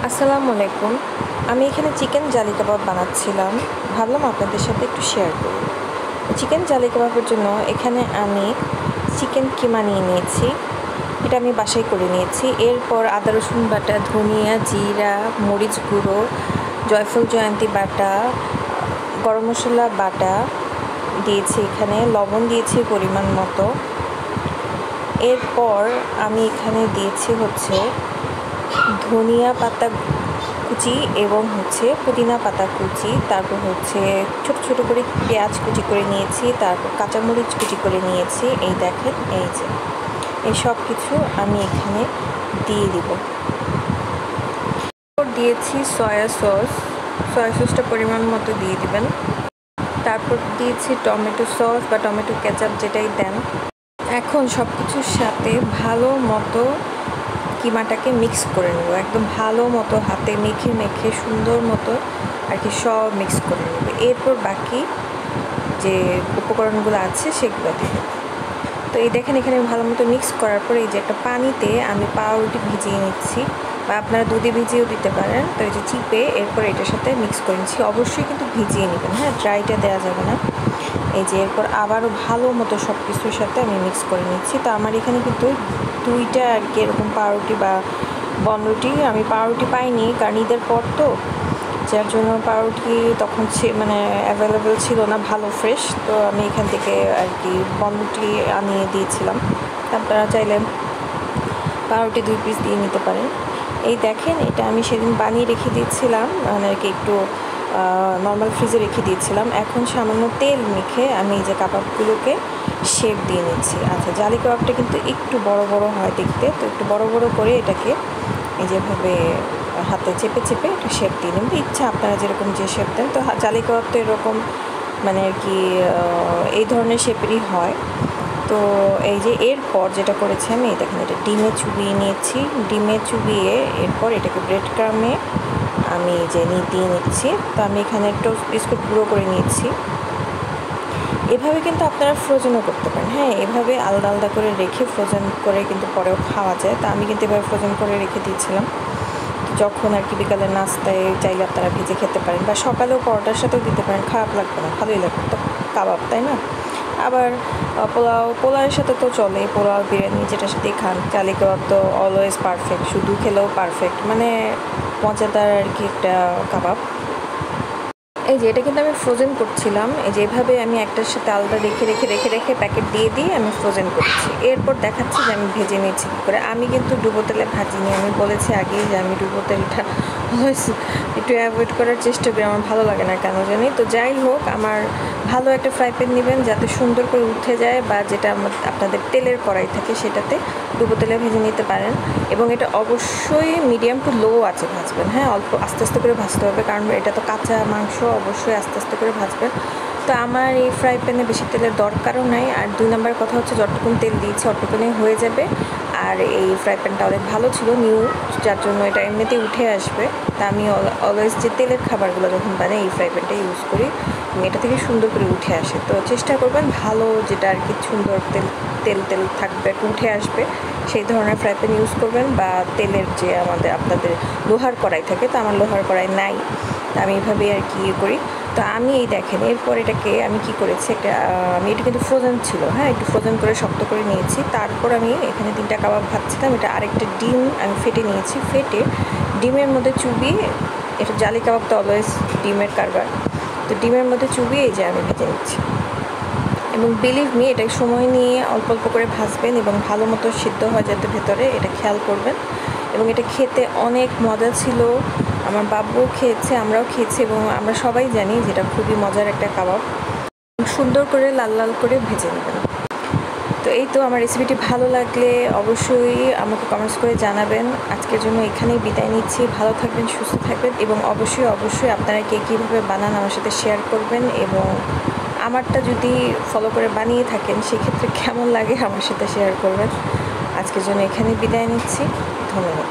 আসসালামু আলাইকুম। আমি এখানে চিকেন জালি কাবাব বানাচ্ছিলাম। ভাবলাম আপনাদের সাথে একটু শেয়ার করি। চিকেন জালি কাবাবের জন্য এখানে আমি চিকেন কিমা নিয়ে নিয়েছি। এটা আমি বাসায় করে নিয়েছি। এরপর আদা রসুন বাটা, ধনিয়া, জিরা, মরিচ গুঁড়ো, জয়ফল জয়ন্তী বাটা, গরম মশলা বাটা দিয়েছি, এখানে লবণ দিয়েছি পরিমাণ মতো। এরপর আমি এখানে দিয়েছি ধনিয়া পাতা কুচি এবং পুদিনা পাতা কুচি, তারপর ছোট ছোট করে পেঁয়াজ কুচি করে নিয়েছি, তারপর কাঁচামরিচ কুচি করে নিয়েছি। এই দেখেন, এই সব কিছু আমি এখানে দিয়ে দিব। দিয়েছি সয়া সসটা পরিমাণ মতো দিয়ে দিবেন। তারপর দিয়েছি টমেটো সস বা টমেটো কেচাপ, যেটাই দেন। এখন সব কিছুর সাথে ভালো মতো কিমাটাকে মিক্স করে নেব, একদম ভালো মতো হাতে মেখে সুন্দর মতো আর কি সব মিক্স করে নেব। এরপর বাকি যে উপকরণগুলো আছে সেগুলো দিব। তো এই দেখেন, এখানে ভালো মতো মিক্স করার পরে এই যে একটা পানিতে আমি পাউরুটি ভিজিয়ে নিচ্ছি, বা আপনারা দুধে ভিজিয়েও দিতে পারেন। তো এই যে চিপে এরপর এটার সাথে মিক্স করে নিচ্ছি। অবশ্যই কিন্তু ভিজিয়ে নেবেন, হ্যাঁ, ড্রাইটা দেওয়া যাবে না। এই যে এরপর আবারও ভালো মতো সব কিছুর সাথে আমি মিক্স করে নিচ্ছি। তো আমার এখানে কিন্তু দুইটা আর কি এরকম পাউরুটি বা বনরুটি, আমি পাউরুটি পাইনি কারণ ঈদের পর তো, যার জন্য পাউরুটি তখন মানে অ্যাভেলেবেল ছিল না ভালো ফ্রেশ। তো আমি এখান থেকে আর কি বনরুটি আনিয়ে দিয়েছিলাম। আপনারা চাইলে পাউরুটি 2 পিস দিয়ে নিতে পারেন। এই দেখেন, এটা আমি সেদিন বানিয়ে রেখে দিয়েছিলাম, মানে আর কি একটু নর্মাল ফ্রিজে রেখে দিয়েছিলাম। এখন সামান্য তেল মেখে আমি এই যে কাবাবগুলোকে শেপ দিয়ে নিচ্ছি। আচ্ছা, জালি কাবাবটা কিন্তু একটু বড় বড় হয় দেখতে, তো একটু বড় বড় করে এটাকে এই যেভাবে হাতে চেপে এটা শেপ দিয়ে নেবেন। ইচ্ছা আপনারা যেরকম যে শেপ দেন। তো জালি কাবাব তো এরকম মানে আর কি এই ধরনের শেপেরই হয়। তো এই যে এরপর যেটা করেছি আমি, দেখেন, এটা ডিমে চুবিয়ে নিয়েছি। ডিমে চুবিয়ে এরপর এটাকে ব্রেড ক্রামে আমি যে দিয়ে নিচ্ছি। তো আমি এখানে টোস্ট বিস্কুট গুঁড়ো করে নিয়েছি। এভাবে কিন্তু আপনারা ফ্রোজেনও করতে পারেন, হ্যাঁ, এভাবে আলাদা আলাদা করে রেখে ফ্রোজেন করে কিন্তু পরেও খাওয়া যায়। তো আমি কিন্তু এভাবে ফ্রোজেন করে রেখে দিয়েছিলাম, যখন আর কি বিকালের নাস্তায় চাইলে আপনারা ভেজে খেতে পারেন, বা সকালেও পরোটার সাথেও দিতে পারেন, খারাপ লাগবে না, ভালোই লাগবে। তো কাবাব, তাই না? আবার পোলাওয়ের সাথে তো চলে, পোলাও বিরিয়ানি যেটার সাথেই খান। জালি কাবাব তো অলওয়েজ পারফেক্ট, শুধু খেলেও পারফেক্ট, মানে মজাদার আর কি একটা কাবাব। এই যে এটা কিন্তু আমি ফ্রোজেন করছিলাম। এই যে এভাবে আমি একটার সাথে আলাদা রেখে প্যাকেট দিয়ে আমি ফ্রোজেন করছি। এরপর দেখাচ্ছি যে আমি ভেজে নিয়েছি কী করে। আমি কিন্তু ডুবো তেলে ভাজিনি। আমি বলেছি আগেই যে আমি ডুবো তেলটা একটু অ্যাভয়েড করার চেষ্টা করি, আমার ভালো লাগে না কেন জানি। তো যাই হোক, আমার ভালো একটা ফ্রাই প্যান নেবেন যাতে সুন্দর করে উঠে যায়, বা যেটা আপনাদের তেলের কড়াই থাকে সেটাতে ডুবো তেলে ভেজে নিতে পারেন। এবং এটা অবশ্যই মিডিয়াম টু লো আছে ভাজবেন, হ্যাঁ, অল্প আস্তে আস্তে করে ভাজতে হবে, কারণ এটা তো কাঁচা মাংস, অবশ্যই আস্তে আস্তে করে ভাজবেন। তো আমার এই ফ্রাই প্যানে বেশি তেলের দরকারও নাই। আর 2 নম্বর কথা হচ্ছে, যতটুকুন তেল দিয়েছি অতটুকুনেই হয়ে যাবে। আর এই ফ্রাই প্যানটা অনেক ভালো ছিল, নিউ, যার জন্য এটা এমনিতেই উঠে আসবে। তা আমি অলওয়েজ যে তেলের খাবারগুলো যখন বানাই এই ফ্রাই প্যানটা ইউজ করি, এটা থেকে সুন্দর করে উঠে আসে। তো চেষ্টা করবেন ভালো, যেটা আর কি সুন্দর তেল থাকবে, উঠে আসবে, সেই ধরনের ফ্রাই প্যান ইউজ করবেন। বা তেলের যে আপনাদের লোহার কড়াই থাকে, তো আমার লোহার কড়াই নাই, আমি এভাবেই আর কি করি। তো আমি এই দেখেন, এরপর এটাকে আমি কি করেছি, আমি এটা কিন্তু ফ্রোজেন ছিল, হ্যাঁ, একটু ফ্রোজেন করে শক্ত করে নিয়েছি। তারপর আমি এখানে 3টা কাবাব ভাজছিলাম, এটা আরেকটা ডিম আমি ফেটে নিয়েছি। ফেটে ডিমের মধ্যে চুবিয়ে, এটা জালি কাবাব তো অলওয়েজ ডিমের কারবার, তো ডিমের মধ্যে চুবিয়ে এই যে আমি ভেজে নিচ্ছি। এবং বিলিভ মি, এটা সময় নিয়ে অল্প অল্প করে ভাজবেন এবং ভালো মতো সিদ্ধ হয় যাতে ভেতরে, এটা খেয়াল করবেন। এবং এটা খেতে অনেক মজা ছিল। আমার বাবুও খেয়েছে, আমরাও খেয়েছি, এবং আমরা সবাই জানি যে এটা খুবই মজার একটা কাবাব। সুন্দর করে লাল লাল করে ভেজে নেবেন। তো এই তো, আমার রেসিপিটি ভালো লাগলে অবশ্যই আমাকে কমেন্টস করে জানাবেন। আজকের জন্য এখানেই বিদায় নিচ্ছি। ভালো থাকবেন, সুস্থ থাকবেন, এবং অবশ্যই আপনারা কীভাবে বানান আমার সাথে শেয়ার করবেন। এবং আমারটা যদি ফলো করে বানিয়ে থাকেন, সেক্ষেত্রে কেমন লাগে আমার সাথে শেয়ার করবেন। আজকের জন্য এখানেই বিদায় নিচ্ছি। ধন্যবাদ।